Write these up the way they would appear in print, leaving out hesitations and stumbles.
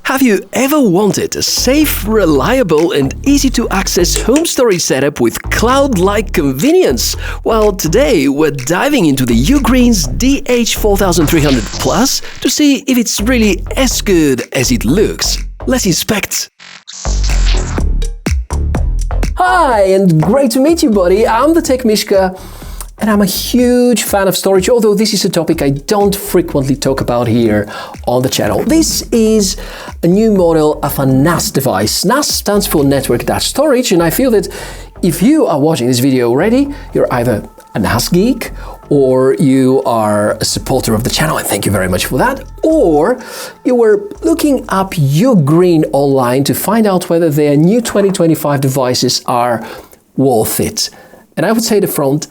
Have you ever wanted a safe, reliable and easy-to-access home storage setup with cloud-like convenience? Well, today we're diving into the UGREEN's DH4300 Plus to see if it's really as good as it looks. Let's inspect. Hi, and great to meet you, buddy. I'm the Tech Mishka, and I'm a huge fan of storage, although this is a topic I don't frequently talk about here on the channel. This is a new model of a NAS device. NAS stands for Network Attached Storage, and I feel that if you are watching this video already, you're either a NAS geek, or you are a supporter of the channel, and thank you very much for that, or you were looking up UGREEN online to find out whether their new 2025 devices are worth it. And I would say the front,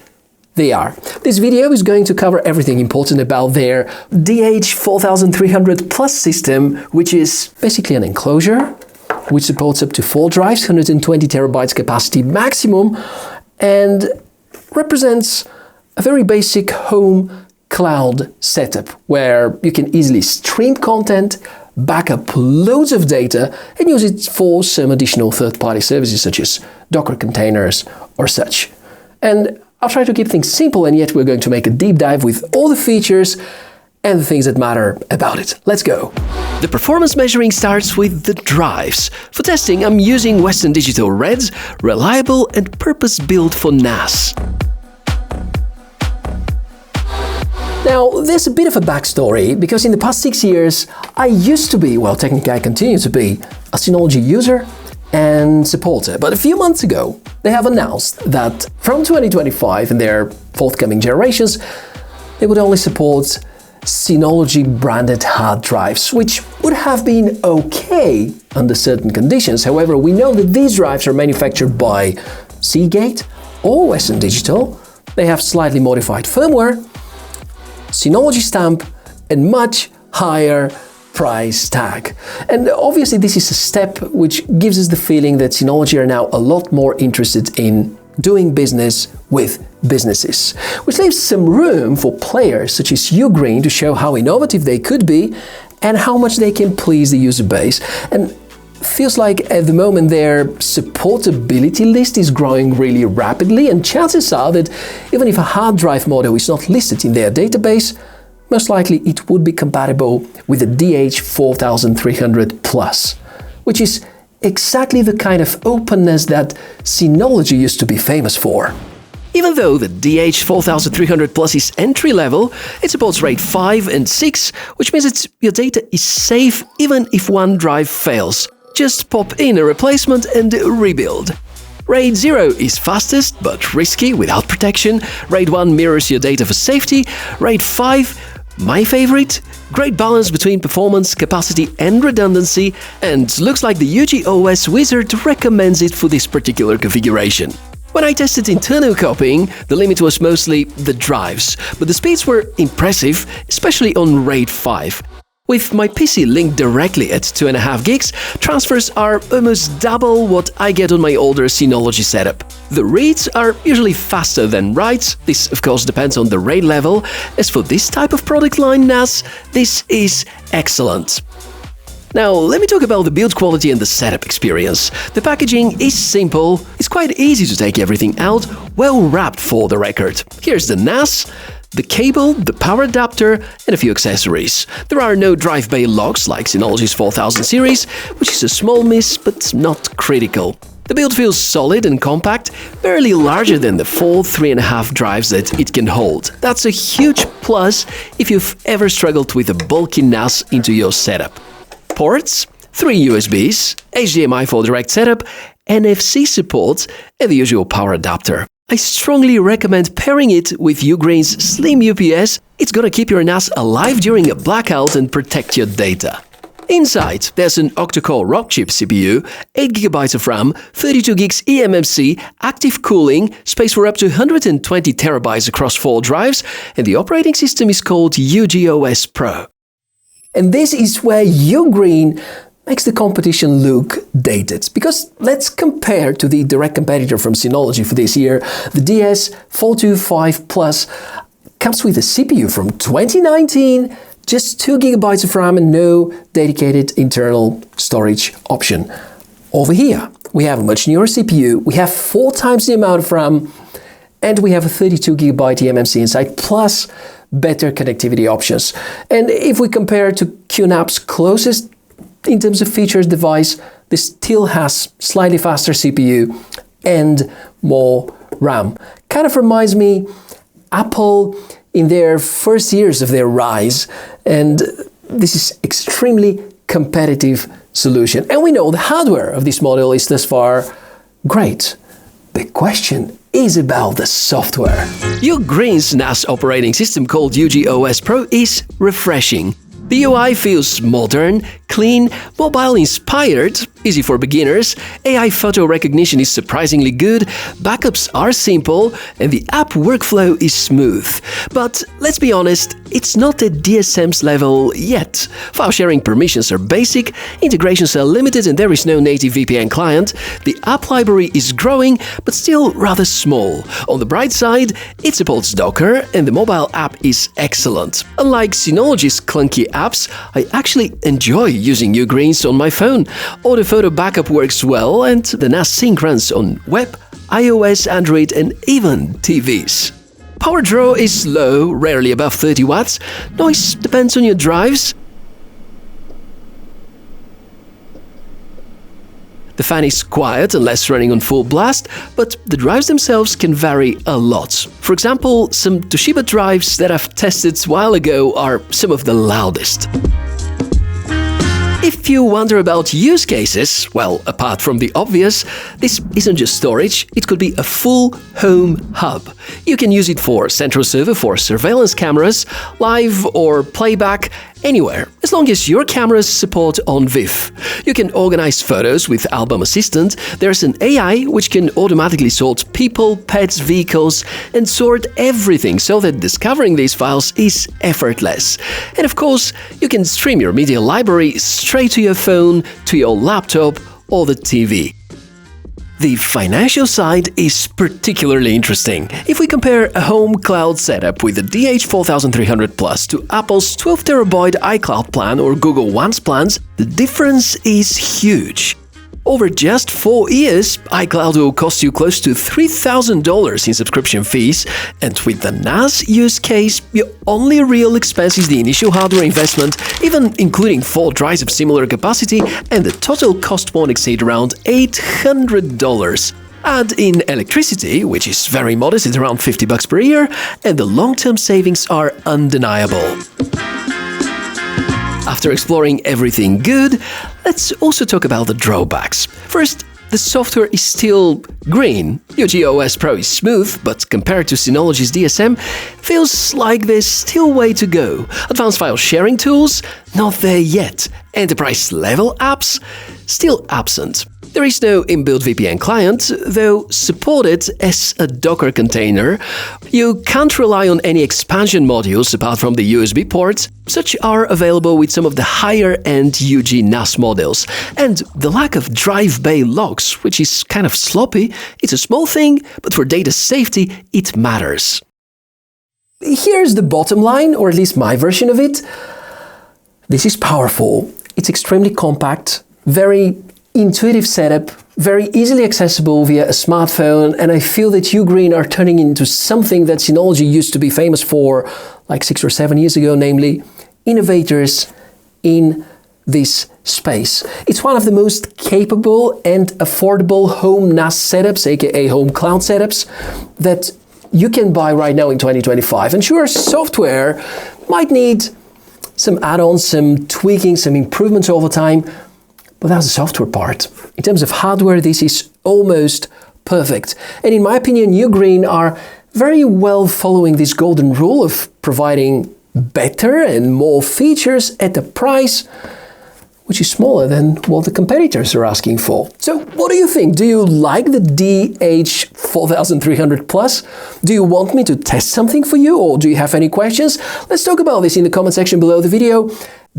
they are. This video is going to cover everything important about their DH4300 Plus system, which is basically an enclosure, which supports up to 4 drives, 120 terabytes capacity maximum, and represents a very basic home cloud setup where you can easily stream content, back up loads of data, and use it for some additional third-party services such as Docker containers or such. And I'll try to keep things simple, and yet we're going to make a deep dive with all the features and the things that matter about it. Let's go. The performance measuring starts with the drives. For testing, I'm using Western Digital Red's, reliable and purpose-built for NAS. Now, there's a bit of a backstory, because in the past 6 years, I used to be, well, technically I continue to be, a Synology user and supporter. But a few months ago, they have announced that from 2025 and their forthcoming generations, they would only support Synology branded hard drives, which would have been okay under certain conditions. However, we know that these drives are manufactured by Seagate or Western Digital. They have slightly modified firmware, Synology stamp, and much higher price tag. And obviously this is a step which gives us the feeling that Synology are now a lot more interested in doing business with businesses, which leaves some room for players such as UGREEN to show how innovative they could be and how much they can please the user base. And feels like at the moment their supportability list is growing really rapidly, and chances are that even if a hard drive model is not listed in their database, most likely it would be compatible with the DH4300 Plus, which is exactly the kind of openness that Synology used to be famous for. Even though the DH4300 Plus is entry-level, it supports RAID 5 and 6, which means that your data is safe even if one drive fails. Just pop in a replacement and rebuild. RAID 0 is fastest but risky without protection. RAID 1 mirrors your data for safety. RAID 5, my favorite, great balance between performance, capacity and redundancy, and looks like the UGOS wizard recommends it for this particular configuration. When I tested internal copying, the limit was mostly the drives, but the speeds were impressive, especially on RAID 5. With my PC linked directly at 2.5 gigs, transfers are almost double what I get on my older Synology setup. The reads are usually faster than writes. This, of course, depends on the RAID level. As for this type of product line NAS, this is excellent. Now, let me talk about the build quality and the setup experience. The packaging is simple, it's quite easy to take everything out, well wrapped for the record. Here's the NAS, the cable, the power adapter, and a few accessories. There are no drive bay locks like Synology's 4000 series, which is a small miss, but not critical. The build feels solid and compact, barely larger than the full 3.5 drives that it can hold. That's a huge plus if you've ever struggled with a bulky NAS into your setup. Ports, 3 USBs, HDMI for direct setup, NFC support, and the usual power adapter. I strongly recommend pairing it with UGREEN's Slim UPS. It's gonna keep your NAS alive during a blackout and protect your data. Inside, there's an octa-core Rockchip CPU, 8 GB of RAM, 32 gigs eMMC, active cooling, space for up to 120 terabytes across 4 drives, and the operating system is called UGOS Pro. And this is where UGREEN makes the competition look dated. Because let's compare to the direct competitor from Synology for this year. The DS425 Plus comes with a CPU from 2019 just 2 GB of RAM and no dedicated internal storage option. Over here, we have a much newer CPU, we have 4 times the amount of RAM, and we have a 32 GB eMMC inside, plus better connectivity options. And if we compare to QNAP's closest in terms of features device, this still has slightly faster CPU and more RAM. Kind of reminds me Apple in their first years of their rise, and this is extremely competitive solution. And we know the hardware of this model is thus far great. The question is about the software. UGREEN's NAS operating system called UGOS Pro is refreshing. The UI feels modern, clean, mobile-inspired, easy for beginners, AI photo recognition is surprisingly good, backups are simple, and the app workflow is smooth. But let's be honest, it's not at DSM's level yet. File sharing permissions are basic, integrations are limited, and there is no native VPN client. The app library is growing, but still rather small. On the bright side, it supports Docker, and the mobile app is excellent. Unlike Synology's clunky apps, I actually enjoy using UGREEN's on my phone. Autophoto backup works well, and the NAS sync runs on web, iOS, Android, and even TVs. Power draw is low, rarely above 30 watts. Noise depends on your drives. The fan is quiet unless running on full blast, but the drives themselves can vary a lot. For example, some Toshiba drives that I've tested a while ago are some of the loudest. If you wonder about use cases, well, apart from the obvious, this isn't just storage, it could be a full home hub. You can use it for central server for surveillance cameras, live or playback, anywhere, as long as your cameras support OnVIF. You can organize photos with Album Assistant. There's an AI which can automatically sort people, pets, vehicles, and sort everything so that discovering these files is effortless. And of course, you can stream your media library straight to your phone, to your laptop, or the TV. The financial side is particularly interesting. If we compare a home cloud setup with the DH4300 Plus to Apple's 12TB iCloud plan or Google One's plans, the difference is huge. Over just 4 years, iCloud will cost you close to $3,000 in subscription fees, and with the NAS use case, your only real expense is the initial hardware investment, even including 4 drives of similar capacity, and the total cost won't exceed around $800. Add in electricity, which is very modest at around $50 per year, and the long-term savings are undeniable. After exploring everything good, let's also talk about the drawbacks. First, the software is still green. UGOS Pro is smooth, but compared to Synology's DSM, feels like there's still way to go. Advanced file sharing tools? Not there yet. Enterprise-level apps? Still absent. There is no inbuilt VPN client, though supported as a Docker container. You can't rely on any expansion modules apart from the USB ports. Such are available with some of the higher-end UG NAS models. And the lack of drive bay locks, which is kind of sloppy, it's a small thing, but for data safety, it matters. Here's the bottom line, or at least my version of it. This is powerful. It's extremely compact, very intuitive setup, very easily accessible via a smartphone, and I feel that UGREEN are turning into something that Synology used to be famous for like 6 or 7 years ago, namely innovators in this space. It's one of the most capable and affordable home NAS setups, aka home cloud setups, that you can buy right now in 2025. And sure, software might need some add-ons, some tweaking, some improvements over time, but that's the software part. In terms of hardware, this is almost perfect. And in my opinion, UGREEN are very well following this golden rule of providing better and more features at a price which is smaller than what the competitors are asking for. So what do you think? Do you like the DH4300 Plus? Do you want me to test something for you, or do you have any questions? Let's talk about this in the comment section below the video.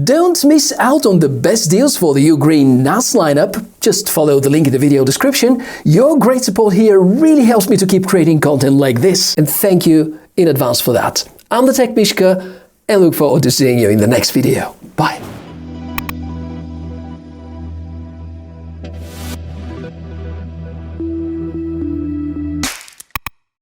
Don't miss out on the best deals for the UGREEN NAS lineup. Just follow the link in the video description. Your great support here really helps me to keep creating content like this, and thank you in advance for that. I'm the Tech Mishka. and look forward to seeing you in the next video. Bye!